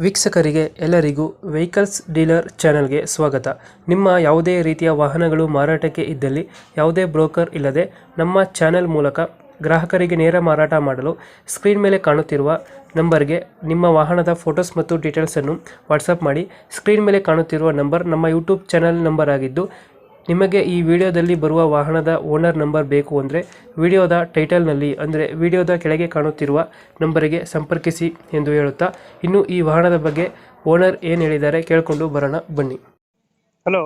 ವೀಕ್ಷಕರಿಗೆ ಎಲ್ಲರಿಗೂ vehicles dealer ಚಾನೆಲ್ಗೆ ಸ್ವಾಗತ. ನಿಮ್ಮ ಯಾವುದೇ ರೀತಿಯ ವಾಹನಗಳು ಮಾರಾಟಕ್ಕೆ ಇದ್ದಲ್ಲಿ ಯಾವುದೇ ಬ್ರೋಕರ್ ಇಲ್ಲದೆ ನಮ್ಮ ಚಾನೆಲ್ ಮೂಲಕ ಗ್ರಾಹಕರಿಗೆ ನೇರ ಮಾರಾಟ ಮಾಡಲು ಸ್ಕ್ರೀನ್ ಮೇಲೆ ಕಾಣುತ್ತಿರುವ ನಂಬರ್ಗೆ ನಿಮ್ಮ ವಾಹನದ ಫೋಟೋಸ್ ಮತ್ತು ಡೀಟೇಲ್ಸನ್ನು ವಾಟ್ಸಪ್ ಮಾಡಿ. ಸ್ಕ್ರೀನ್ ಮೇಲೆ ಕಾಣುತ್ತಿರುವ ನಂಬರ್ ನಮ್ಮ ಯೂಟ್ಯೂಬ್ ಚಾನೆಲ್ ನಂಬರ್ ಆಗಿದ್ದು, ನಿಮಗೆ ಈ ವಿಡಿಯೋದಲ್ಲಿ ಬರುವ ವಾಹನದ ಓನರ್ ನಂಬರ್ ಬೇಕು ಅಂದರೆ ವಿಡಿಯೋದ ಟೈಟಲ್ನಲ್ಲಿ ಅಂದರೆ ವಿಡಿಯೋದ ಕೆಳಗೆ ಕಾಣುತ್ತಿರುವ ನಂಬರಿಗೆ ಸಂಪರ್ಕಿಸಿ ಎಂದು ಹೇಳುತ್ತಾ, ಇನ್ನು ಈ ವಾಹನದ ಬಗ್ಗೆ ಓನರ್ ಏನು ಹೇಳಿದ್ದಾರೆ ಕೇಳಿಕೊಂಡು ಬರೋಣ ಬನ್ನಿ. ಹಲೋ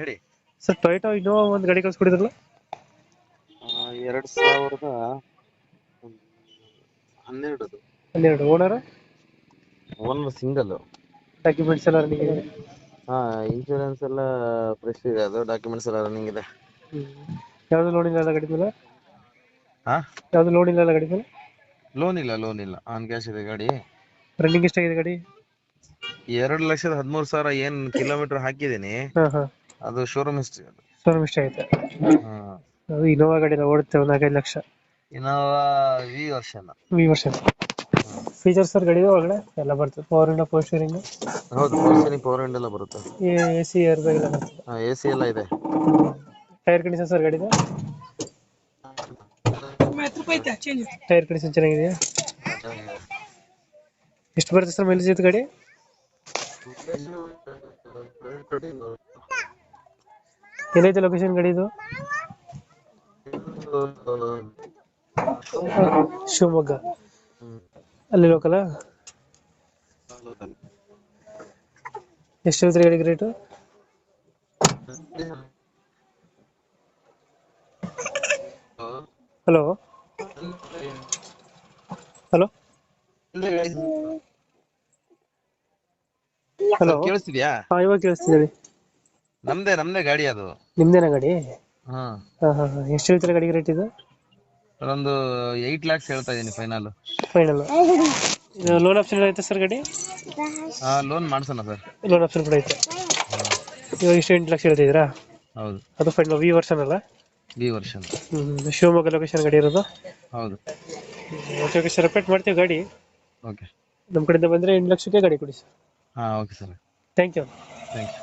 ಹೇಳಿ ಸರ್, ಟೊಯೋಟಾ ಇನ್ನೋವಾ ಒಂದು ಗಾಡಿ ಕಳಿಸ್ಕೊಡಿದ್ರಲ್ಲ? 2012 ಓನರ್ ಓನರ್ ಸಿಂಗಲ್. ಡಾಕ್ಯುಮೆಂಟ್ಸ್ ಎಲ್ಲ ರನ್ನಿಂಗ್ ಇದೆ? ಇನ್ಶೂರೆನ್ಸ್ ಎಲ್ಲ ಫ್ರೆಶ್ ಇದೆ, ಅದು ಡಾಕ್ಯುಮೆಂಟ್ಸ್ ಎಲ್ಲ ರನ್ನಿಂಗ್ ಇದೆ. ಯಾವುದು ಲೋನ್ ಇಲ್ಲ ಗಾಡಿ ಮೇಲೆ? ಹಾ, ಯಾವುದು ಲೋನ್ ಇಲ್ಲ ಗಾಡಿ ಮೇಲೆ? ಲೋನ್ ಇಲ್ಲ, ಆನ್ ಕ್ಯಾಶ್ ಇದೆ ಗಾಡಿ. ರನ್ನಿಂಗ್ ಎಷ್ಟಾಗಿದೆ ಗಾಡಿ? 2,13,000 ಏನ್ ಕಿಲೋಮೀಟರ್ ಹಾಕಿದೀನಿ, ಹಾಂ ಅದು ಶೋರೂಮ್ ಹಿಸ್ಟ್ರಿ. ಅದು ಶೋರೂಮ್ ಇಷ್ಟ ಐತೆ. ಅದು ಇನ್ನೋವಾ ಗಾಡಿ ಎಲ್ಲ ಓಡುತ್ತೆ, ಒಂದು 5 ಲಕ್ಷ. ಇನೋವಾ ಈ ವರ್ಷ ಫೀಚರ್ಸ್ ಸರ್ ಗಾಡಿ ಒಳಗಡೆ ಎಲ್ಲ ಬರ್ತದೆ? Power window, power steering? ಹೌದು, ಪವರ್ ವಿಂಡೋ ಎಲ್ಲ ಬರುತ್ತೆ. AC ಏರ್ ಬ್ಯಾಗ್ ಎಲ್ಲ ಬರ್ತದೆ? AC ಎಲ್ಲ ಇದೆ. ಟೈರ್ ಕಂಡೀಷನ್ ಸರ್ ಗಾಡಿದು? ಟೈರ್ ಕಂಡೀಷನ್ ಚೆನ್ನಾಗಿದೆಯಾ? ಎಷ್ಟು ಬರುತ್ತೆ ಸರ್ ಮೈಲೇಜ್ ಇದು ಗಾಡಿ? ಎಲ್ಲೈತೆ ಲೊಕೇಶನ್ ಗಾಡಿ ಇದು? ಶಿವಮೊಗ್ಗ ಅಲ್ಲಿ ಲೋಕಲ್? ಎಷ್ಟು ಹೇಳ್ತೀರಿ ಗಾಡಿಗೆ ರೇಟು? ಹಲೋ ಹಲೋ ಹಲೋ, ಕೇಳಿಸ್ತಿದ್ಯಾ? ಇವಾಗ ಕೇಳಿಸ್ತಿದೆ. ನಮ್ದೇ ಗಾಡಿ ಅದು. ನಿಮ್ದೇನಾ ಗಾಡಿ? ಹಾ, ಎಷ್ಟು ಹೇಳ್ತೀರಾ ಗಾಡಿಗೆ ರೇಟ್ ಇದು? ಒಂದು 8 lakhs ಹೇಳ್ತಾ ಇದೀನಿ ಫೈನಲ್. ಲೋನ್ ಆಪ್ಷನ್ ಐತೆ ಸರ್ ಗಾಡಿ? ಲೋನ್ ಮಾಡ್ಸೋಣ ಸರ್. ಲೋನ್ ಆಪ್ಷನ್ ಕೂಡ ಐತೆ. ಇವಾಗ ಇಷ್ಟು 8 ಲಕ್ಷ ಹೇಳ್ತಿದ್ದೀರಾ? ಹೌದು, ಅದು ಫೈನಲ್. ವಿ ವರ್ಷನ್ ಅಲ್ಲ? B version. ಶಿವಮೊಗ್ಗ ಲೊಕೇಶನ್ ಗಾಡಿ ಇರೋದು? ಹೌದು. ಓಕೆ ಸರ್, ರಿಪೇಟ್ ಮಾಡ್ತೀವಿ ಗಾಡಿ. ಓಕೆ, ನಮ್ಮ ಕಡೆಯಿಂದ ಬಂದರೆ 8 ಲಕ್ಷಕ್ಕೆ ಗಾಡಿ ಕೊಡಿ sir. Okay sir. Thank you. Thank you.